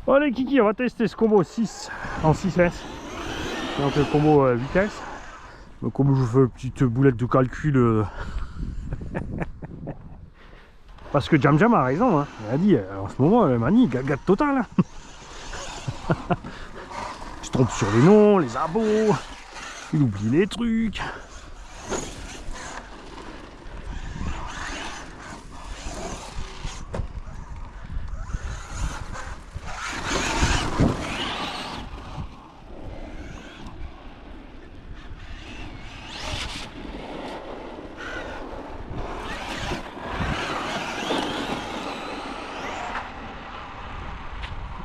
Bon, allez Kiki, on va tester ce combo 6 en 6S. Donc le combo vitesse. Donc comme je vous fais une petite boulette de calcul. Parce que Jam Jam a raison, hein. Il a dit en ce moment, Mani, gaga total. Hein. Il se trompe sur les noms, les abos. Il oublie les trucs.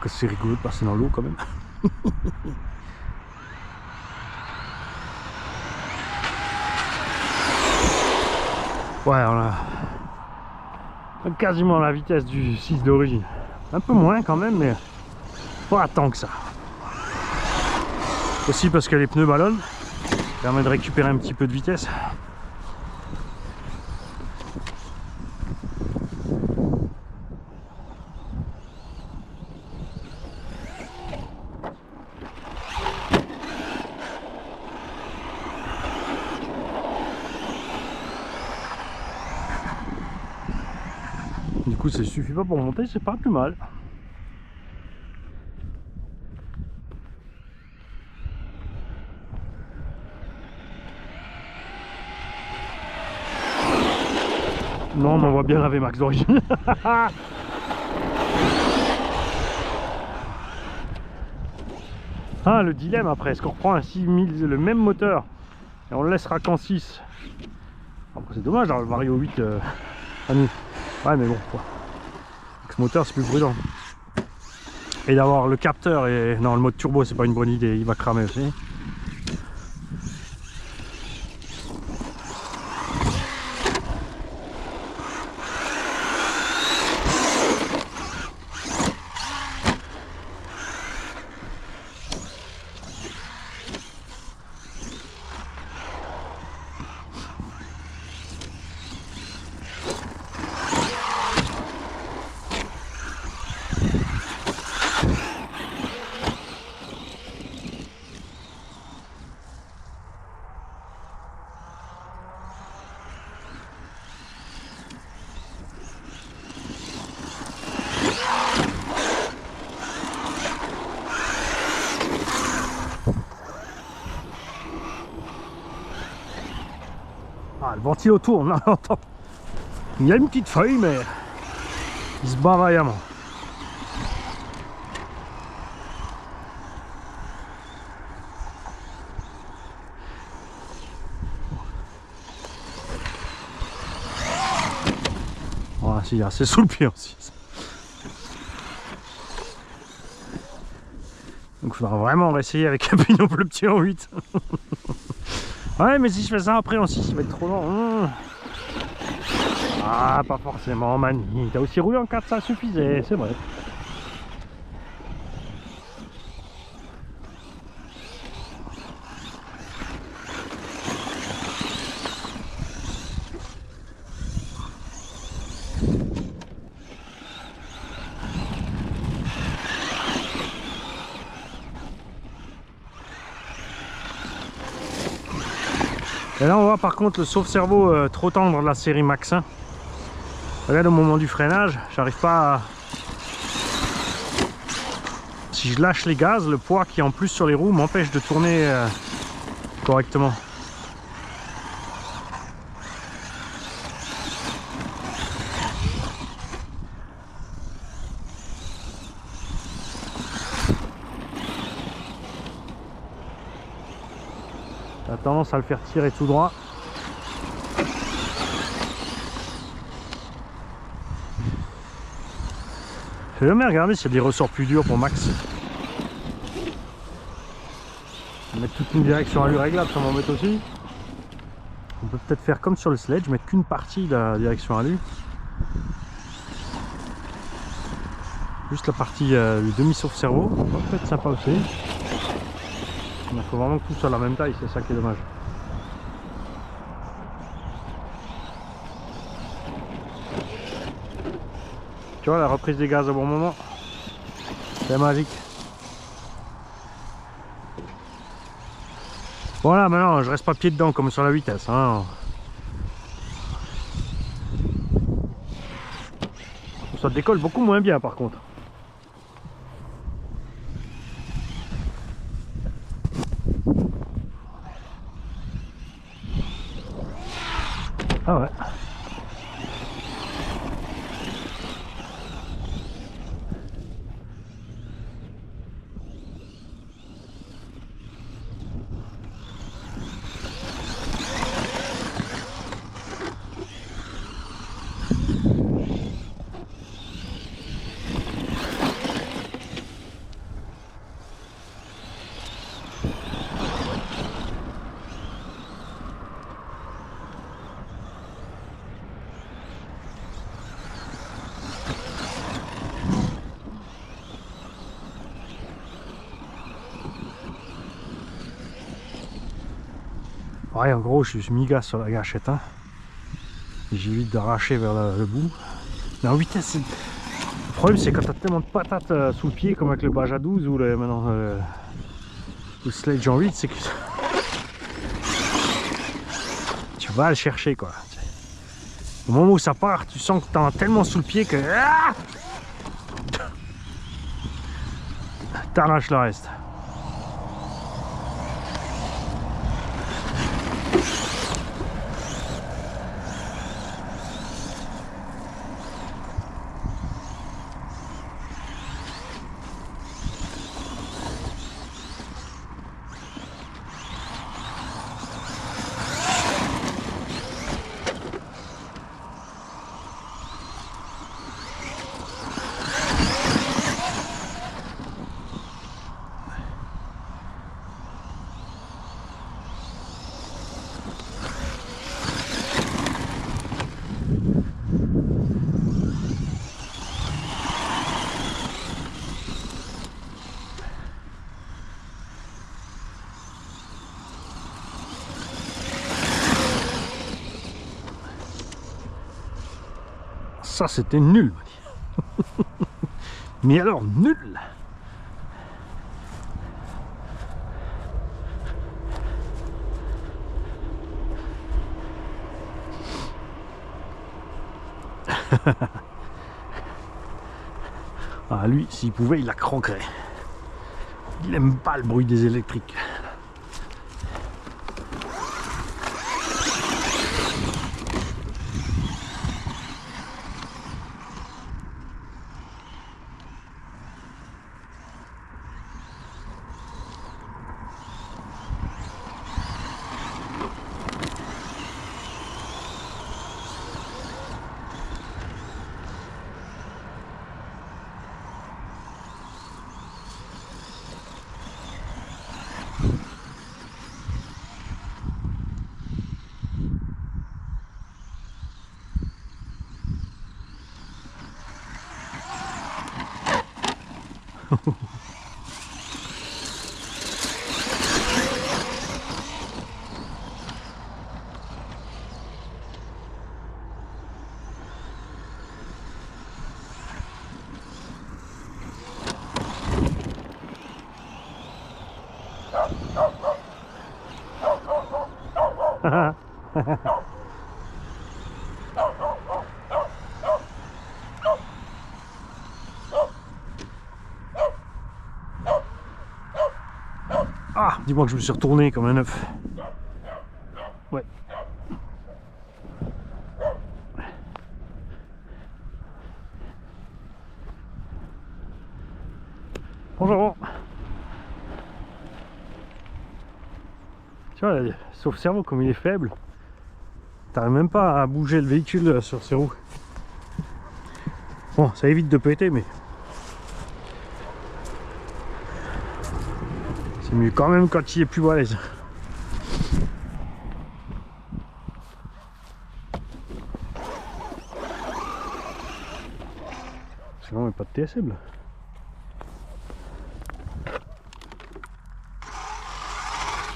Que c'est rigolo de passer dans l'eau quand même. Ouais, on a quasiment la vitesse du 6 d'origine. Un peu moins quand même, mais pas tant que ça. Aussi parce que les pneus ballonnent, permet de récupérer un petit peu de vitesse. Du coup, ça suffit pas pour monter, c'est pas plus mal. Non, mais on voit bien laver Max d'origine. Ah, le dilemme après, est-ce qu'on reprend un 6000, le même moteur, et on le laissera qu'en 6? Après, c'est dommage, dans le Vario 8, à nous. Ouais, mais bon, quoi. Avec ce moteur, c'est plus prudent. Et d'avoir le capteur, et non, le mode turbo, c'est pas une bonne idée, il va cramer aussi. Ah, le ventilo tourne, on entend. Il y a une petite feuille, mais il se bat vaillamment. Voilà, si, c'est sous le pied aussi. Donc il faudra vraiment essayer avec un pignon bleu petit en 8. Ouais, mais si je fais ça après en 6, il va être trop long. Ah, pas forcément, Mani. T'as aussi roulé en 4, ça suffisait, c'est vrai. Et là on voit par contre le sauve-cerveau trop tendre de la série Max 1. Regarde au moment du freinage, j'arrive pas à... Si je lâche les gaz, le poids qui est en plus sur les roues m'empêche de tourner correctement. Ça a tendance à le faire tirer tout droit. J'ai jamais regardé s'il y a des ressorts plus durs pour Max. Mettre toute une direction à lui réglable, ça m'embête aussi. On peut peut-être faire comme sur le sledge, mettre qu'une partie de la direction à lui. Juste la partie du demi-sauve-cerveau, ça peut être sympa aussi. Il faut vraiment que tout soit à la même taille, c'est ça qui est dommage. Tu vois la reprise des gaz au bon moment. C'est magique. Voilà, maintenant je reste pas pied dedans comme sur la vitesse. Hein. Ça décolle beaucoup moins bien par contre. Ah ouais. Ouais, en gros, je suis mi-gas sur la gâchette. Hein. J'évite d'arracher vers le bout. Mais en vitesse, le problème c'est quand t'as tellement de patates sous le pied, comme avec le Baja 12 ou maintenant le Sledge en 8, c'est que tu vas le chercher quoi. Au moment où ça part, tu sens que t'en as tellement sous le pied que t'arraches le reste. Ça c'était nul. Mais alors nul. Ah lui, s'il pouvait, il la croquerait. Il aime pas le bruit des électriques. Ah, dis-moi que je me suis retourné comme un œuf. Ouais. Bonjour. Tu vois, sauf cerveau comme il est faible, t'arrives même pas à bouger le véhicule sur ses roues. Bon, ça évite de péter, mais c'est mieux quand même quand il est plus à l'aise. Sinon, il n'y a pas de TSM là.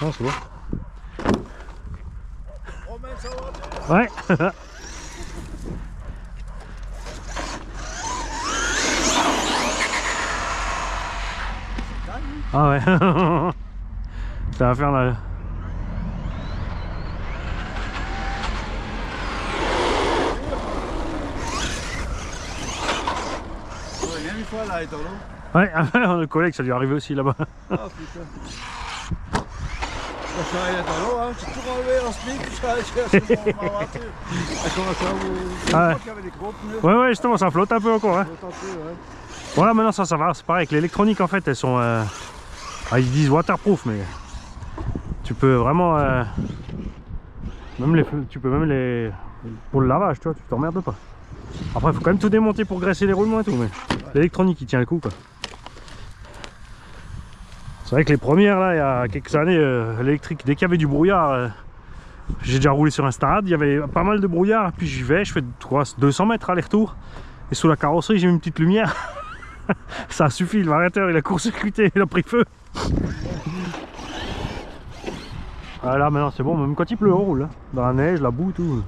Non, c'est bon. Ouais. Ah ouais. Ça va faire la... Une fois là, dans l'eau. Ouais, le collègue, ça lui est arrivé aussi là-bas. Ah putain. Quand je suis arrivé dans l'eau, hein, j'ai tout enlevé en slip, je suis allé chercher ma voiture. Et comment ça, vous... Ah ouais. qu'il y avait des gros pneus. Ouais, ouais, justement, ça flotte un peu encore. Hein. Faut tenter, ouais. Voilà, maintenant ça va. C'est pareil, avec l'électronique en fait, elles sont... Ah, ils disent waterproof, mais... Tu peux vraiment... Même les... Tu peux même les... Pour le lavage, tu vois, tu t'emmerdes pas. Après, il faut quand même tout démonter pour graisser les roulements et tout, mais... L'électronique, il tient le coup, quoi. C'est vrai que les premières, là, il y a quelques années, l'électrique, dès qu'il y avait du brouillard, j'ai déjà roulé sur un stade, il y avait pas mal de brouillard, puis j'y vais, je fais 200 mètres aller-retour, et sous la carrosserie, j'ai mis une petite lumière. Ça a suffi, le variateur, il a court-circuité, il a pris feu. Ah, là, maintenant, c'est bon, même quand il pleut, on roule, hein. Dans la neige, la boue, tout.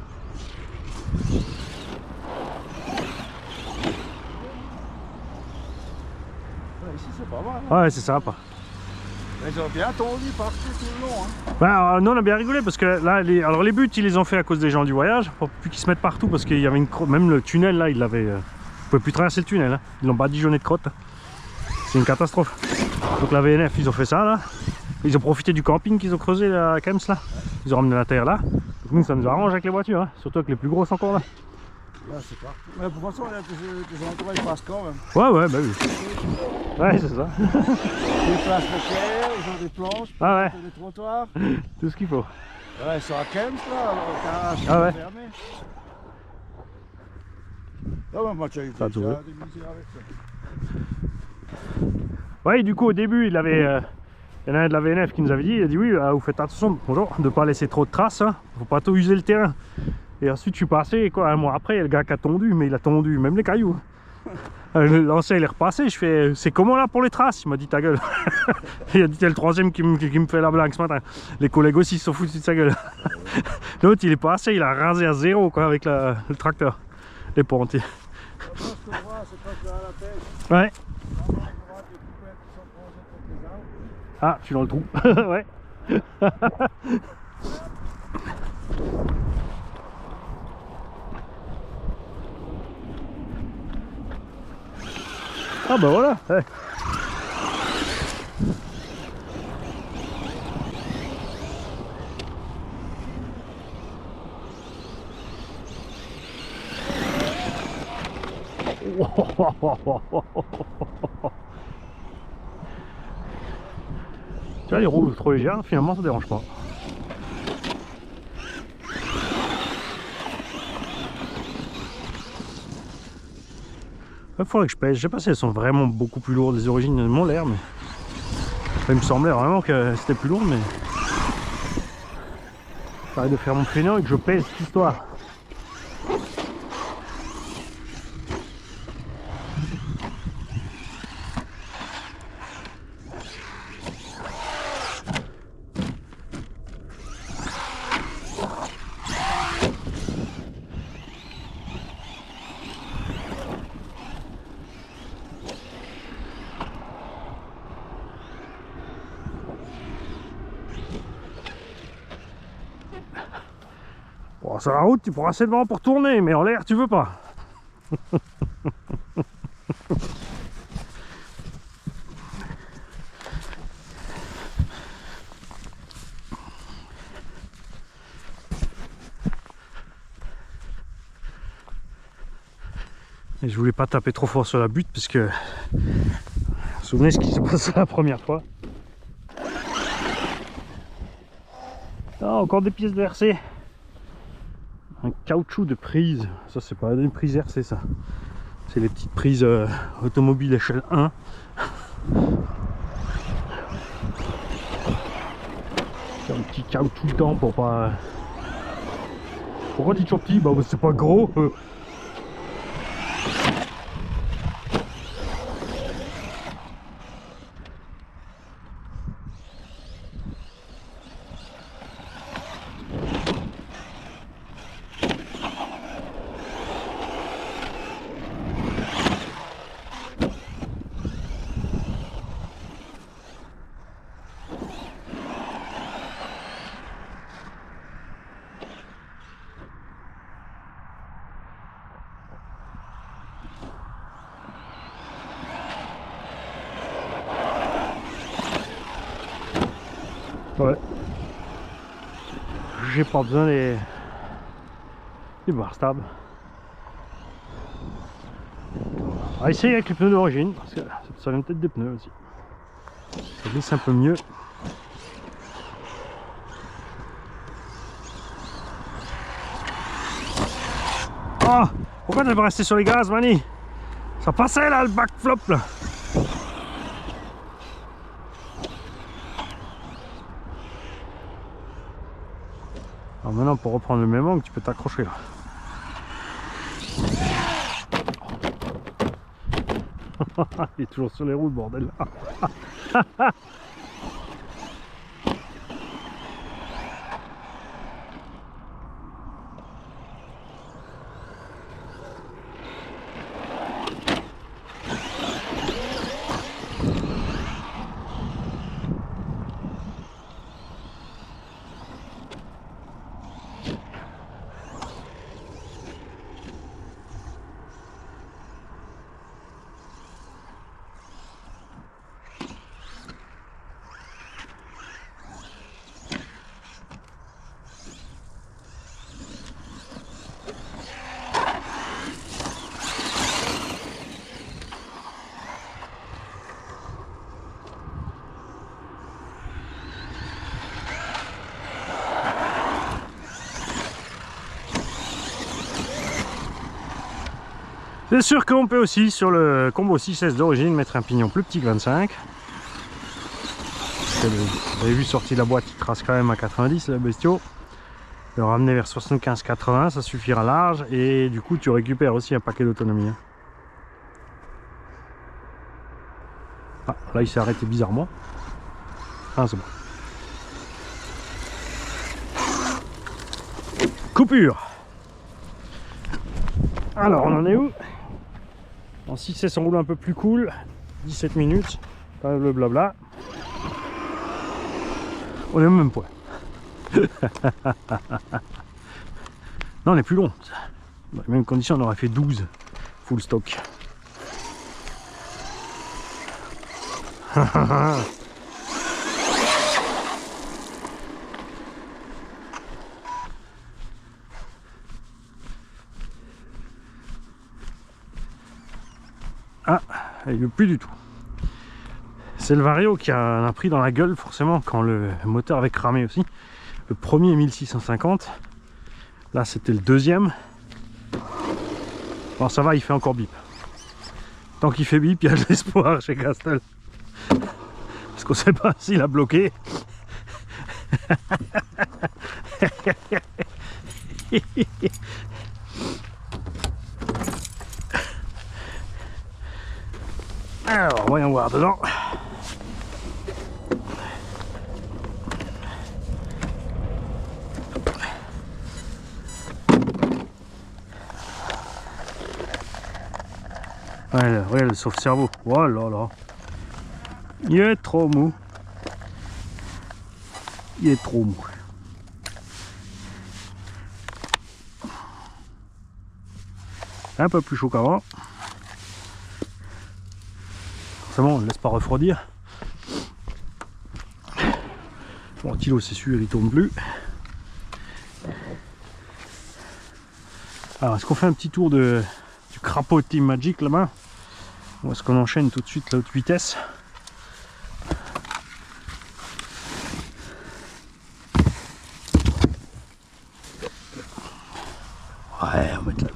Ici, c'est pas mal. Hein. Ouais, c'est sympa. Ils ont bien tondu partout tout le long. Hein. Bah, nous on a bien rigolé parce que là, alors les buts ils les ont fait à cause des gens du voyage, pour plus qu'ils se mettent partout parce qu'il y avait une crotte, même le tunnel là, ils l'avaient, ils pouvaient plus traverser le tunnel, hein. Ils l'ont badigeonné de crottes. C'est une catastrophe. Donc la VNF ils ont fait ça là, ils ont profité du camping qu'ils ont creusé à Kems là, ils ont ramené la terre là. Donc nous ça nous arrange avec les voitures, hein. Surtout avec les plus grosses encore là. Là c'est partout. Mais de toute façon, il y a des endroits ils passent quand même. Ouais, ouais, bah oui. Ouais, c'est ça. Ils placent le terre, ils ont des planches, Ah ouais. des trottoirs. Tout ce qu'il faut. Ouais, ils sont à Kems là, le garage Ah ouais. fermé. Ah ouais, moi j'ai eu Ça a des trouvé. misères avec ça. Ouais, du coup au début il avait... Il y en a un de la VNF qui nous avait dit, il a dit oui, vous faites attention, bonjour, de ne pas laisser trop de traces, hein. Faut pas trop user le terrain. Et ensuite je suis passé, et quoi, un mois après, il y a le gars qui a tondu, mais il a tondu même les cailloux. L'ancien il est repassé, je fais, c'est comment là pour les traces? Il m'a dit ta gueule. Il a dit, t'es le troisième qui me fait la blague ce matin. Les collègues aussi ils se sont foutus de sa gueule. L'autre il est passé, il a rasé à zéro quoi avec le tracteur, les pentes. Ouais. Ah, je suis dans le trou. Ouais. Ah bah voilà. Ouais. Tu vois, les roues trop légères, finalement ça dérange pas. Il faudrait que je pèse, je sais pas si elles sont vraiment beaucoup plus lourdes, les origines m'ont l'air, mais enfin, il me semblait vraiment que c'était plus lourd, mais j'arrête de faire mon fainéant et que je pèse cette histoire. Bon, sur la route, tu prends assez de vent pour tourner, mais en l'air, tu veux pas. Et je voulais pas taper trop fort sur la butte parce que vous vous souvenez ce qui s'est passé la première fois. Ah, encore des pièces de RC. Un caoutchouc de prise. Ça c'est pas une prise RC ça. C'est les petites prises automobiles échelle 1. C'est un petit caoutchouc dedans pour pas... Pourquoi tu es toujours petit? Bah c'est pas gros. Ouais. J'ai pas besoin des bar stab. On va essayer avec les pneus d'origine, parce que ça vient peut-être des pneus aussi. Ça glisse un peu mieux. Oh, pourquoi t'es pas resté sur les gaz, Mani? Ça passait là, le backflop là. Alors maintenant, pour reprendre le même angle, tu peux t'accrocher là. Il est toujours sur les roues, le bordel là. C'est sûr qu'on peut aussi, sur le combo 6S d'origine, mettre un pignon plus petit que 25. Vous avez vu, sorti de la boîte, il trace quand même à 90, le bestiau. Le ramener vers 75-80, ça suffira large. Et du coup, tu récupères aussi un paquet d'autonomie. Ah, là, il s'est arrêté bizarrement. Ah, c'est bon. Coupure. Alors, on en est où? En 6S, on roule un peu plus cool. 17 minutes. Pas le blabla. On est au même point. Non, on est plus long. Dans les mêmes conditions, on aurait fait 12 full stock. Ah, il veut plus du tout. C'est le Vario qui en a pris dans la gueule forcément quand le moteur avait cramé aussi. Le premier 1650. Là c'était le deuxième. Bon ça va, il fait encore bip. Tant qu'il fait bip, il y a de l'espoir chez Castel. Parce qu'on sait pas s'il a bloqué. Alors, voyons voir dedans. Ouais, regarde le sauve-cerveau. Oh là là. Il est trop mou. Il est trop mou. Un peu plus chaud qu'avant. Forcément, on ne laisse pas refroidir. Bon, Tilo, c'est sûr, il tourne plus. Alors, est-ce qu'on fait un petit tour du crapaud Team Magic là-bas? Ou est-ce qu'on enchaîne tout de suite la haute vitesse? Ouais, on va mettre la